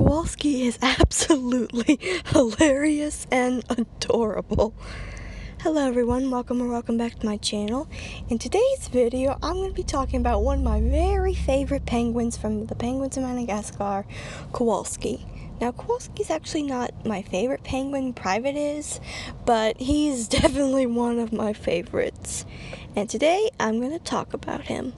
Kowalski is absolutely hilarious and adorable. Hello everyone, welcome back to my channel. In today's video, I'm going to be talking about one of my very favorite penguins from the Penguins of Madagascar, Kowalski. Now, Kowalski's actually not my favorite penguin, Private is, but he's definitely one of my favorites. And today, I'm going to talk about him.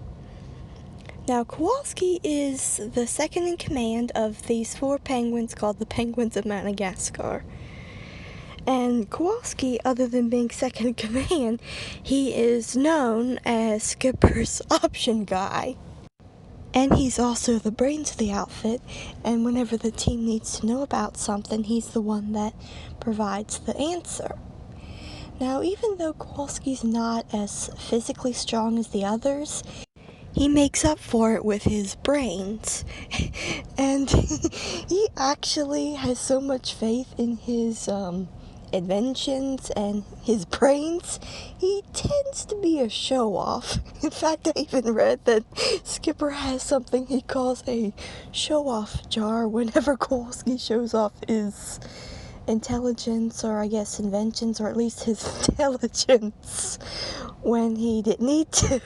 Now, Kowalski is the second in command of these four penguins called the Penguins of Madagascar. And Kowalski, other than being second in command, he is known as Skipper's option guy. And he's also the brains of the outfit, and whenever the team needs to know about something, he's the one that provides the answer. Now, even though Kowalski's not as physically strong as the others, he makes up for it with his brains. And he actually has so much faith in his inventions and his brains, he tends to be a show-off. In fact, I even read that Skipper has something he calls a show-off jar whenever Kowalski shows off his intelligence, or I guess inventions, or at least his intelligence, when he didn't need to.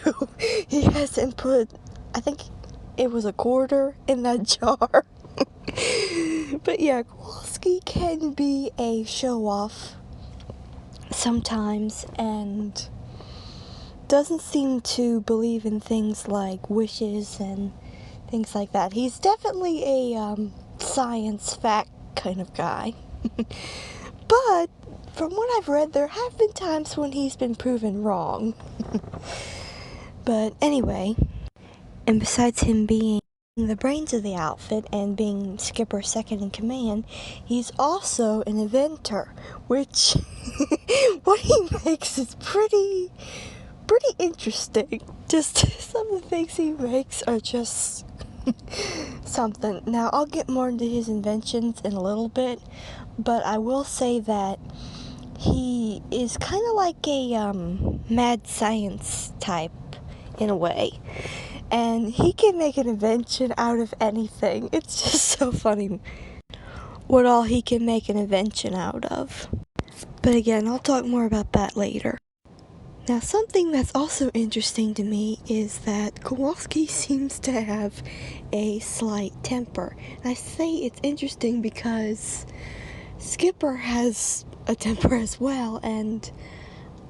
He hasn't put, I think it was a quarter in that jar. But yeah, Kowalski can be a show-off sometimes and doesn't seem to believe in things like wishes and things like that. He's definitely a science fact kind of guy. But from what I've read, there have been times when he's been proven wrong. But anyway, and besides him being the brains of the outfit and being Skipper's second in command, he's also an inventor, which what he makes is pretty interesting. Just some of the things he makes are just something. Now, I'll get more into his inventions in a little bit, but I will say that he is kind of like a mad science type in a way. And he can make an invention out of anything. It's just so funny what all he can make an invention out of. But again, I'll talk more about that later. Now, something that's also interesting to me is that Kowalski seems to have a slight temper. And I say it's interesting because Skipper has a temper as well, and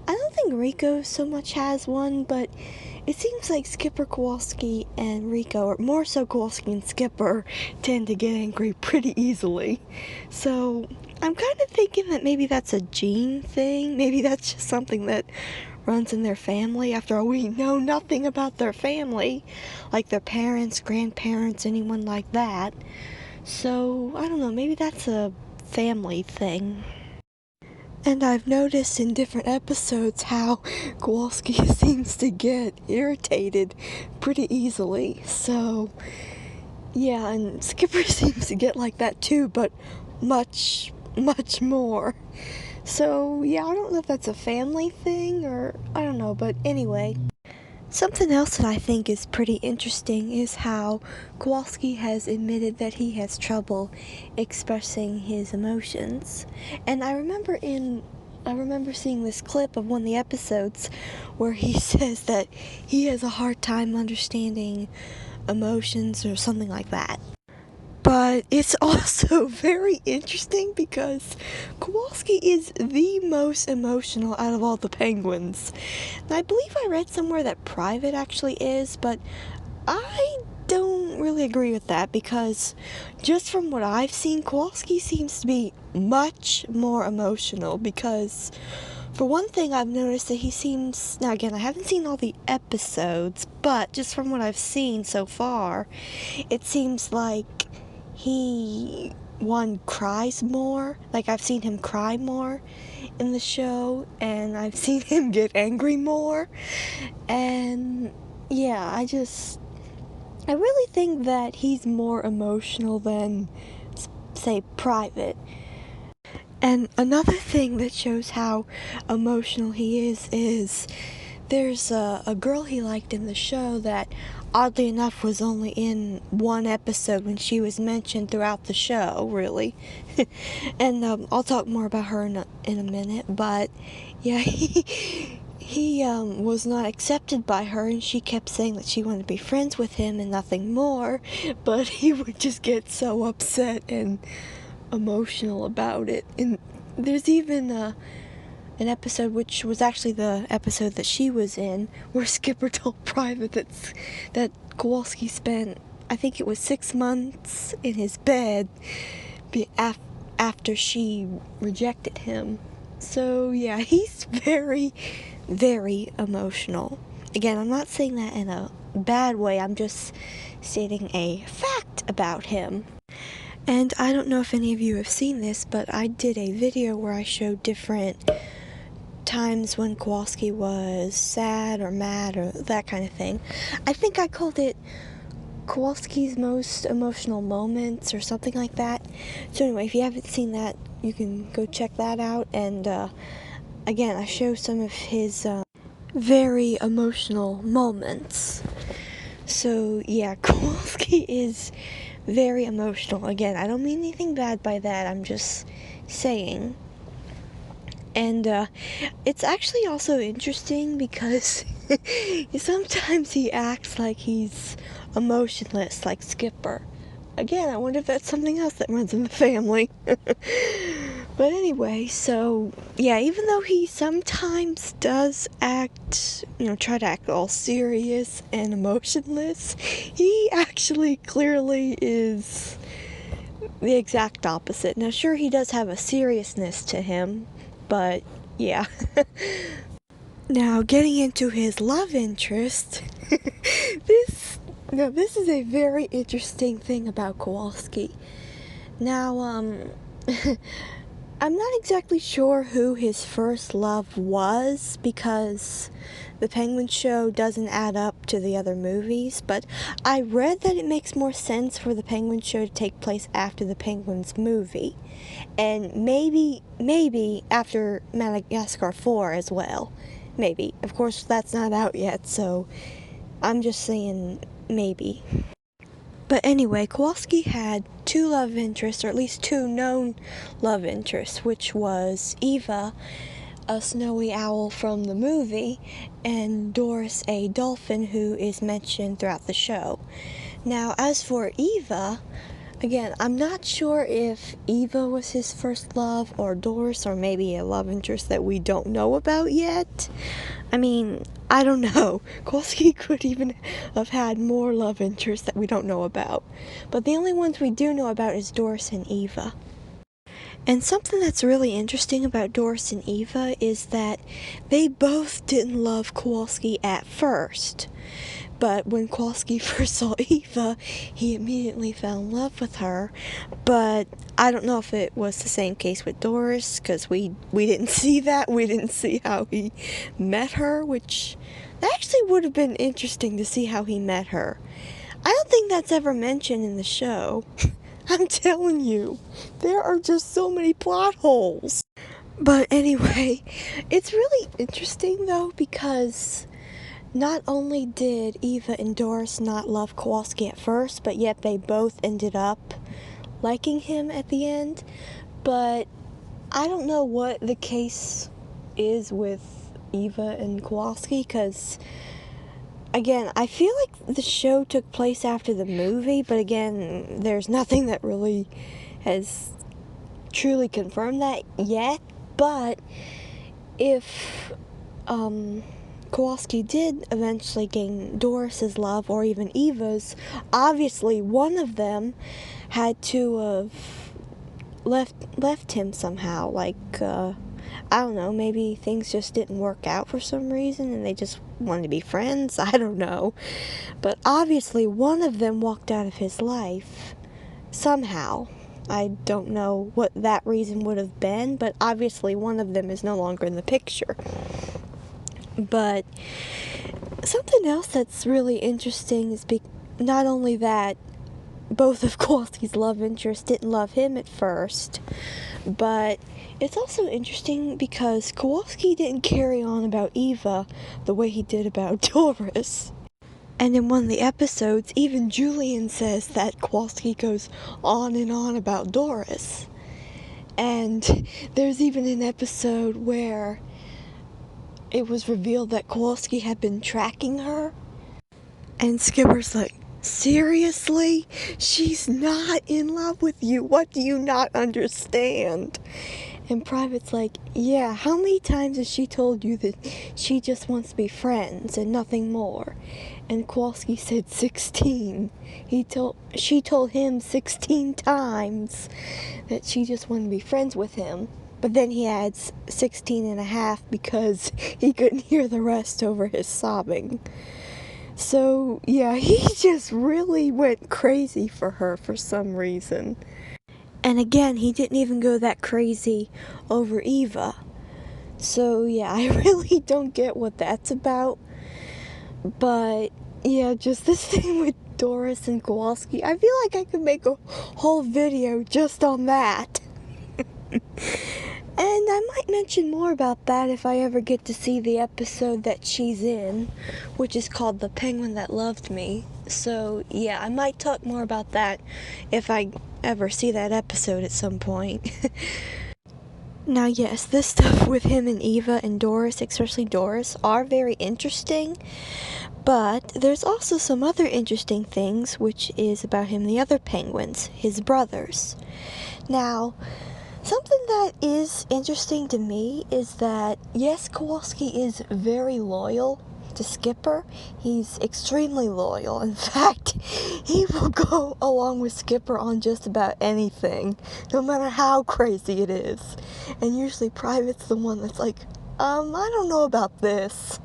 I don't think Rico so much has one, but it seems like Skipper, Kowalski, and Rico, or more so Kowalski and Skipper, tend to get angry pretty easily. So I'm kind of thinking that maybe that's a gene thing. Maybe that's just something that runs in their family. After all, we know nothing about their family, like their parents, grandparents, anyone like that. So I don't know, maybe that's a family thing. And I've noticed in different episodes how Kowalski seems to get irritated pretty easily. So, yeah, and Skipper seems to get like that too, but much more. So, yeah, I don't know if that's a family thing or I don't know, but anyway. Something else that I think is pretty interesting is how Kowalski has admitted that he has trouble expressing his emotions. And I remember seeing this clip of one of the episodes where he says that he has a hard time understanding emotions or something like that. But it's also very interesting because Kowalski is the most emotional out of all the penguins. And I believe I read somewhere that Private actually is, but I don't really agree with that because just from what I've seen, Kowalski seems to be much more emotional because, for one thing, I've noticed that he seems, now again, I haven't seen all the episodes, but just from what I've seen so far, it seems like he, cries more. Like, I've seen him cry more in the show, and I've seen him get angry more. And, yeah, I really think that he's more emotional than, say, Private. And another thing that shows how emotional he is there's a girl he liked in the show that oddly enough, was only in one episode when she was mentioned throughout the show, really. And I'll talk more about her in a minute, but yeah, he was not accepted by her, and she kept saying that she wanted to be friends with him and nothing more, but he would just get so upset and emotional about it. And there's even an episode, which was actually the episode that she was in, where Skipper told Private that Kowalski spent, I think it was 6 months in his bed after she rejected him. So yeah, he's very, very emotional. Again, I'm not saying that in a bad way, I'm just stating a fact about him. And I don't know if any of you have seen this, but I did a video where I showed different times when Kowalski was sad or mad or that kind of thing. I think I called it Kowalski's most emotional moments or something like that. So anyway, if you haven't seen that, you can go check that out. And again, I show some of his very emotional moments. So yeah, Kowalski is very emotional. Again, I don't mean anything bad by that, I'm just saying. And it's actually also interesting because sometimes he acts like he's emotionless, like Skipper. Again, I wonder if that's something else that runs in the family. But anyway, so yeah, even though he sometimes does act, try to act all serious and emotionless, he actually clearly is the exact opposite. Now, sure, he does have a seriousness to him, but yeah. Now, getting into his love interest, this is a very interesting thing about Kowalski. Now, I'm not exactly sure who his first love was, because the Penguin show doesn't add up to the other movies, but I read that it makes more sense for the Penguin show to take place after the Penguins movie, and maybe after Madagascar 4 as well. Maybe. Of course, that's not out yet, so I'm just saying maybe. But anyway, Kowalski had 2 love interests, or at least 2 known love interests, which was Eva, a snowy owl from the movie, and Doris, a dolphin who is mentioned throughout the show. Now, as for Eva, again, I'm not sure if Eva was his first love, or Doris, or maybe a love interest that we don't know about yet. I mean, I don't know. Kowalski could even have had more love interests that we don't know about. But the only ones we do know about is Doris and Eva. And something that's really interesting about Doris and Eva is that they both didn't love Kowalski at first. But when Kowalski first saw Eva, he immediately fell in love with her. But I don't know if it was the same case with Doris, because we didn't see that. We didn't see how he met her, which actually would have been interesting to see how he met her. I don't think that's ever mentioned in the show. I'm telling you, there are just so many plot holes. But anyway, it's really interesting though, because not only did Eva and Doris not love Kowalski at first, but yet they both ended up liking him at the end. But I don't know what the case is with Eva and Kowalski, because again, I feel like the show took place after the movie, but again, there's nothing that really has truly confirmed that yet. But if Kowalski did eventually gain Doris's love, or even Eva's, obviously one of them had to have left him somehow. Like, I don't know, maybe things just didn't work out for some reason and they just wanted to be friends. I don't know. But obviously one of them walked out of his life somehow. I don't know what that reason would have been, but obviously one of them is no longer in the picture. But something else that's really interesting is not only that both of Kowalski's love interests didn't love him at first, but it's also interesting because Kowalski didn't carry on about Eva the way he did about Doris. And in one of the episodes, even Julian says that Kowalski goes on and on about Doris. And there's even an episode where it was revealed that Kowalski had been tracking her. And Skipper's like, seriously? She's not in love with you. What do you not understand? And Private's like, yeah, how many times has she told you that she just wants to be friends and nothing more? And Kowalski said 16. She told him 16 times that she just wanted to be friends with him. But then he adds 16 and a half because he couldn't hear the rest over his sobbing. So, yeah, he just really went crazy for her for some reason. And again, he didn't even go that crazy over Eva. So, yeah, I really don't get what that's about. But, yeah, just this thing with Doris and Kowalski, I feel like I could make a whole video just on that. And I might mention more about that if I ever get to see the episode that she's in, which is called The Penguin That Loved Me. So, yeah, I might talk more about that if I ever see that episode at some point. Now, yes, this stuff with him and Eva and Doris, especially Doris, are very interesting. But there's also some other interesting things, which is about him and the other penguins, his brothers. Now, something that is interesting to me is that, yes, Kowalski is very loyal to Skipper. He's extremely loyal. In fact, he will go along with Skipper on just about anything, no matter how crazy it is. And usually Private's the one that's like, I don't know about this.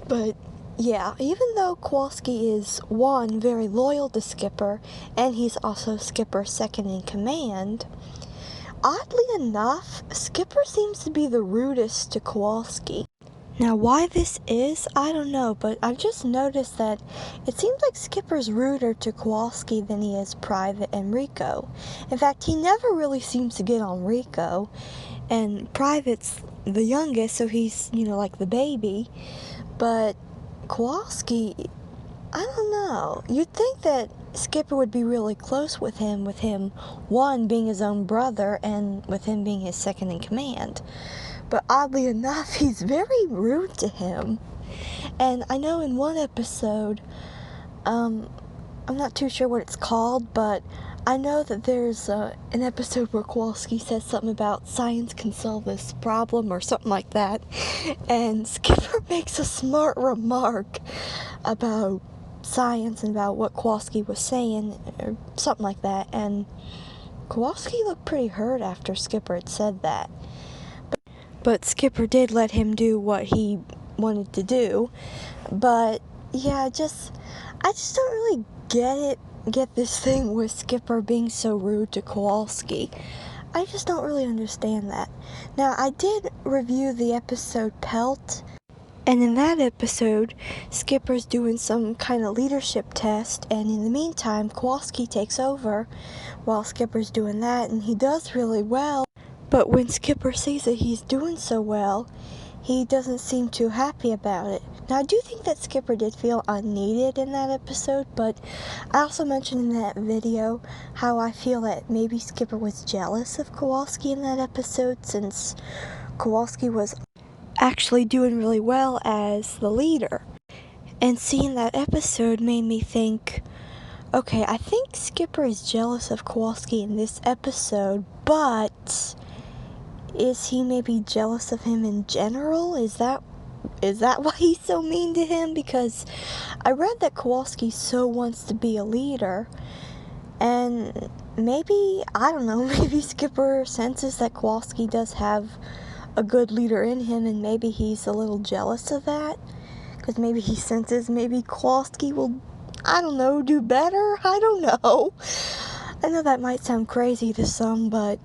But yeah, even though Kowalski is, one, very loyal to Skipper, and he's also Skipper's second in command, oddly enough, Skipper seems to be the rudest to Kowalski. Now, why this is, I don't know, but I've just noticed that it seems like Skipper's ruder to Kowalski than he is Private and Rico. In fact, he never really seems to get on Rico, and Private's the youngest, so he's, like the baby, but Kowalski, I don't know. You'd think that Skipper would be really close with him, one, being his own brother, and with him being his second in command. But oddly enough, he's very rude to him. And I know in one episode, I'm not too sure what it's called, but I know that there's an episode where Kowalski says something about science can solve this problem or something like that. And Skipper makes a smart remark about science and about what Kowalski was saying, or something like that. And Kowalski looked pretty hurt after Skipper had said that. But Skipper did let him do what he wanted to do. But yeah, I just don't really get this thing with Skipper being so rude to Kowalski. I just don't really understand that. Now, I did review the episode Pelt, and in that episode, Skipper's doing some kind of leadership test, and in the meantime, Kowalski takes over while Skipper's doing that, and he does really well. But when Skipper sees that he's doing so well, he doesn't seem too happy about it. Now, I do think that Skipper did feel unneeded in that episode, but I also mentioned in that video how I feel that maybe Skipper was jealous of Kowalski in that episode, since Kowalski was actually doing really well as the leader. And seeing that episode made me think, okay, I think Skipper is jealous of Kowalski in this episode, but is he maybe jealous of him in general? Is that why he's so mean to him? Because I read that Kowalski so wants to be a leader, and maybe, I don't know, maybe Skipper senses that Kowalski does have a good leader in him, and maybe he's a little jealous of that, because maybe he senses maybe Kowalski will, I don't know, do better? I don't know. I know that might sound crazy to some, but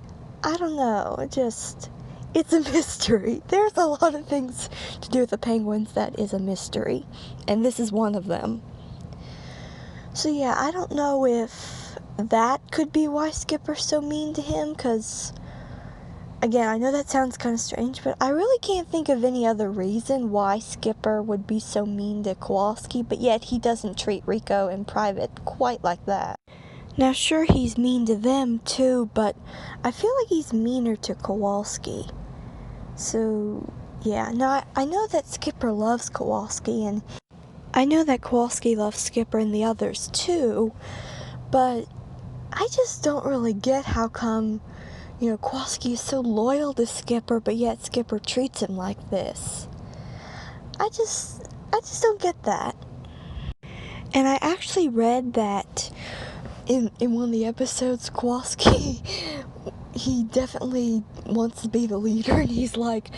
I don't know, it's a mystery. There's a lot of things to do with the penguins that is a mystery, and this is one of them. So yeah, I don't know if that could be why Skipper's so mean to him, because again, I know that sounds kind of strange, but I really can't think of any other reason why Skipper would be so mean to Kowalski, but yet he doesn't treat Rico in private quite like that. Now, sure, he's mean to them too, but I feel like he's meaner to Kowalski. So, yeah. Now, I know that Skipper loves Kowalski, and I know that Kowalski loves Skipper and the others too, but I just don't really get how come, Kowalski is so loyal to Skipper, but yet Skipper treats him like this. I just don't get that. And I actually read that in one of the episodes, Kowalski, he definitely wants to be the leader, and he's like,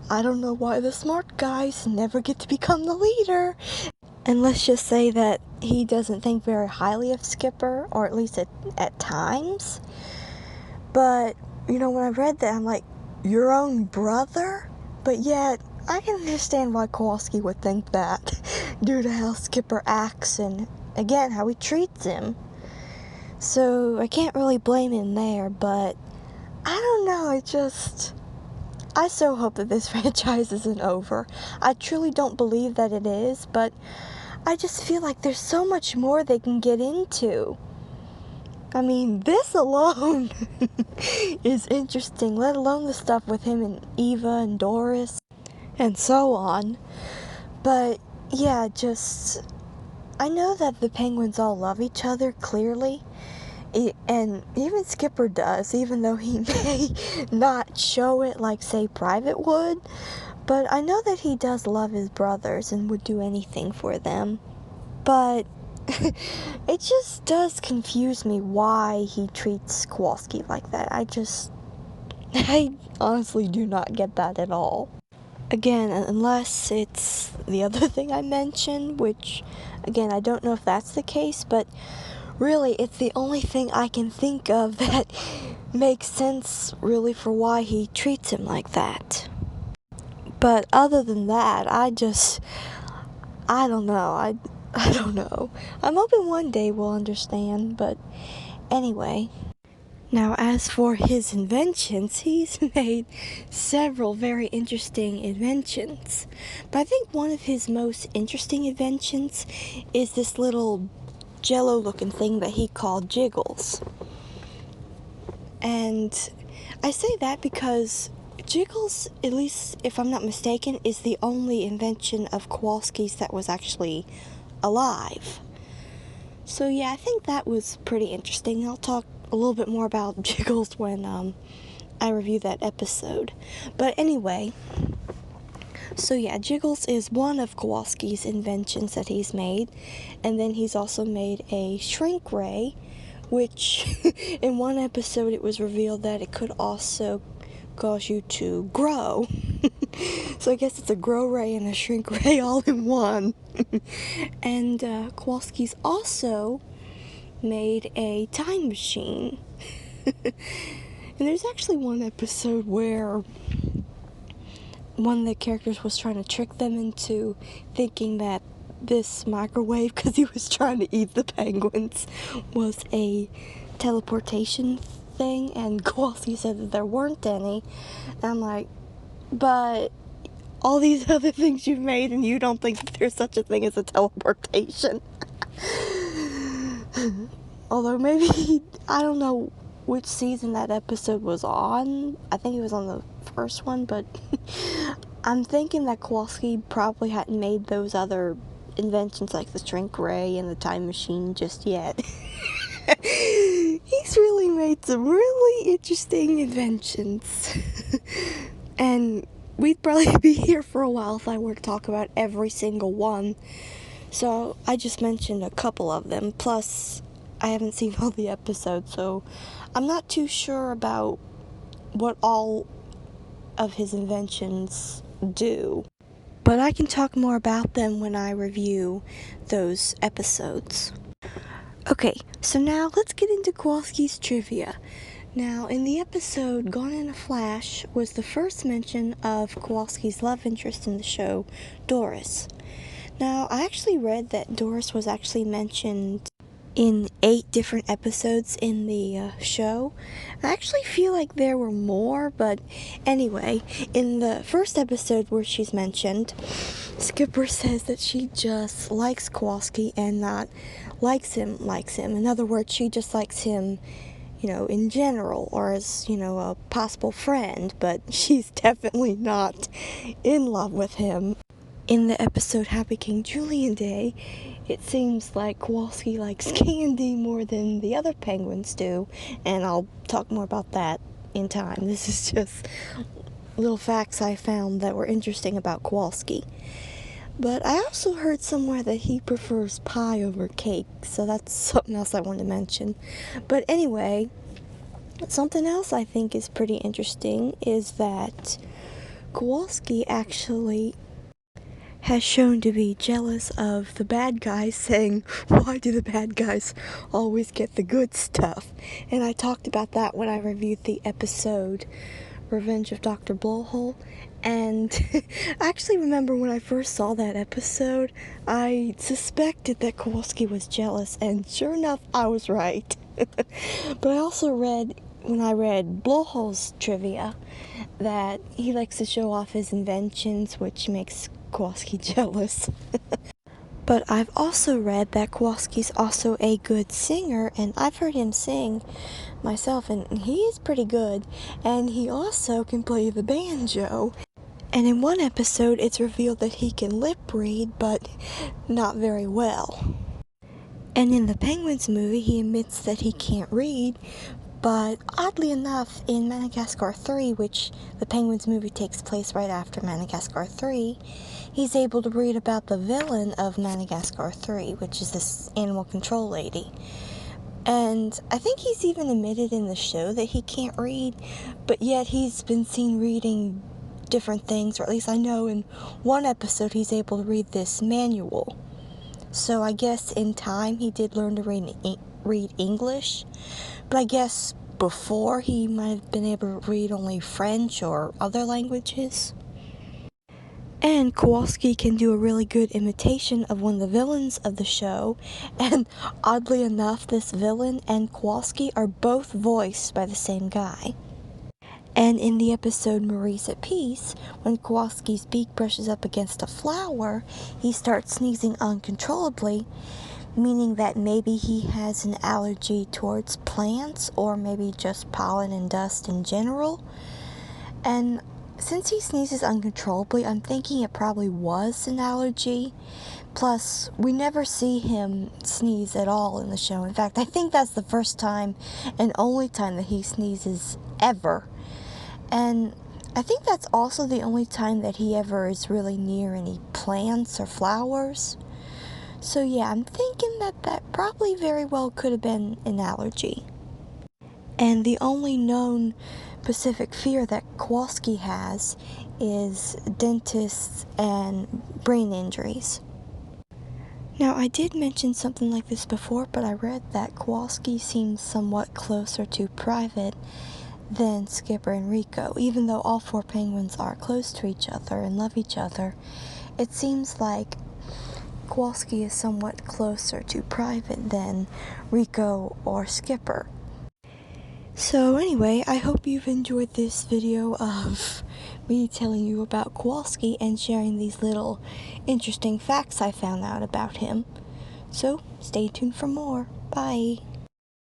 I don't know why the smart guys never get to become the leader. And let's just say that he doesn't think very highly of Skipper, or at least at times. But, when I read that, I'm like, your own brother? But yet, I can understand why Kowalski would think that, due to how Skipper acts and, again, how he treats him. So, I can't really blame him there, but I don't know, I so hope that this franchise isn't over. I truly don't believe that it is, but I just feel like there's so much more they can get into. I mean, this alone is interesting, let alone the stuff with him and Eva and Doris and so on. But, yeah, I know that the penguins all love each other, clearly. And even Skipper does, even though he may not show it like, say, Private would. But I know that he does love his brothers and would do anything for them. But it just does confuse me why he treats Kowalski like that. I honestly do not get that at all. Again, unless it's the other thing I mentioned, which, again, I don't know if that's the case, but really, it's the only thing I can think of that makes sense, really, for why he treats him like that. But other than that, I don't know. I don't know. I'm hoping one day we'll understand, but anyway. Now, as for his inventions, he's made several very interesting inventions. But I think one of his most interesting inventions is this little jello-looking thing that he called Jiggles. And I say that because Jiggles, at least if I'm not mistaken, is the only invention of Kowalski's that was actually alive. So yeah, I think that was pretty interesting. I'll talk a little bit more about Jiggles when I review that episode. But anyway, so yeah, Jiggles is one of Kowalski's inventions that he's made, and then he's also made a shrink ray, which in one episode it was revealed that it could also cause you to grow. So I guess it's a grow ray and a shrink ray all in one. And Kowalski's also made a time machine. And there's actually one episode where one of the characters was trying to trick them into thinking that this microwave, because he was trying to eat the penguins, was a teleportation thing, and Kowalski said that there weren't any. And I'm like, but all these other things you've made, and you don't think that there's such a thing as a teleportation. Although maybe, I don't know which season that episode was on. I think it was on the first one, but I'm thinking that Kowalski probably hadn't made those other inventions like the shrink ray and the time machine just yet. He's really made some really interesting inventions. And we'd probably be here for a while if I were to talk about every single one. So I just mentioned a couple of them, plus I haven't seen all the episodes, so I'm not too sure about what all of his inventions do. But I can talk more about them when I review those episodes. Okay, so now let's get into Kowalski's trivia. Now, in the episode Gone in a Flash was the first mention of Kowalski's love interest in the show, Doris. Now, I actually read that Doris was actually mentioned in 8 different episodes in the show. I actually feel like there were more, but anyway, in the first episode where she's mentioned, Skipper says that she just likes Kowalski and not likes him. In other words, she just likes him, in general, or as, a possible friend, but she's definitely not in love with him. In the episode Happy King Julian Day, it seems like Kowalski likes candy more than the other penguins do, and I'll talk more about that in time. This is just little facts I found that were interesting about Kowalski. But I also heard somewhere that he prefers pie over cake, so that's something else I wanted to mention. But anyway, something else I think is pretty interesting is that Kowalski actually has shown to be jealous of the bad guys, saying, why do the bad guys always get the good stuff? And I talked about that when I reviewed the episode Revenge of Dr. Blowhole, and I actually remember when I first saw that episode, I suspected that Kowalski was jealous, and sure enough, I was right. But I also read, when I read Blowhole's trivia, that he likes to show off his inventions, which makes Kowalski jealous. But I've also read that Kowalski's also a good singer, and I've heard him sing myself, and he is pretty good. And he also can play the banjo. And in one episode, it's revealed that he can lip read, but not very well. And in the Penguins movie, he admits that he can't read, but oddly enough, in Madagascar 3, which the Penguins movie takes place right after Madagascar 3, he's able to read about the villain of Madagascar 3, which is this animal control lady. And I think he's even admitted in the show that he can't read, but yet he's been seen reading different things, or at least I know in one episode he's able to read this manual. So I guess in time he did learn to read English, but I guess before he might have been able to read only French or other languages. And Kowalski can do a really good imitation of one of the villains of the show, and oddly enough, this villain and Kowalski are both voiced by the same guy. And in the episode Marie's at Peace, when Kowalski's beak brushes up against a flower, he starts sneezing uncontrollably, meaning that maybe he has an allergy towards plants, or maybe just pollen and dust in general. And since he sneezes uncontrollably, I'm thinking it probably was an allergy. Plus, we never see him sneeze at all in the show. In fact, I think that's the first time and only time that he sneezes ever. And I think that's also the only time that he ever is really near any plants or flowers. So yeah, I'm thinking that probably very well could have been an allergy. And the only known specific fear that Kowalski has is dentists and brain injuries. Now, I did mention something like this before, but I read that Kowalski seems somewhat closer to Private than Skipper and Rico. Even though all 4 penguins are close to each other and love each other, it seems like Kowalski is somewhat closer to Private than Rico or Skipper. So anyway, I hope you've enjoyed this video of me telling you about Kowalski and sharing these little interesting facts I found out about him. So stay tuned for more. Bye.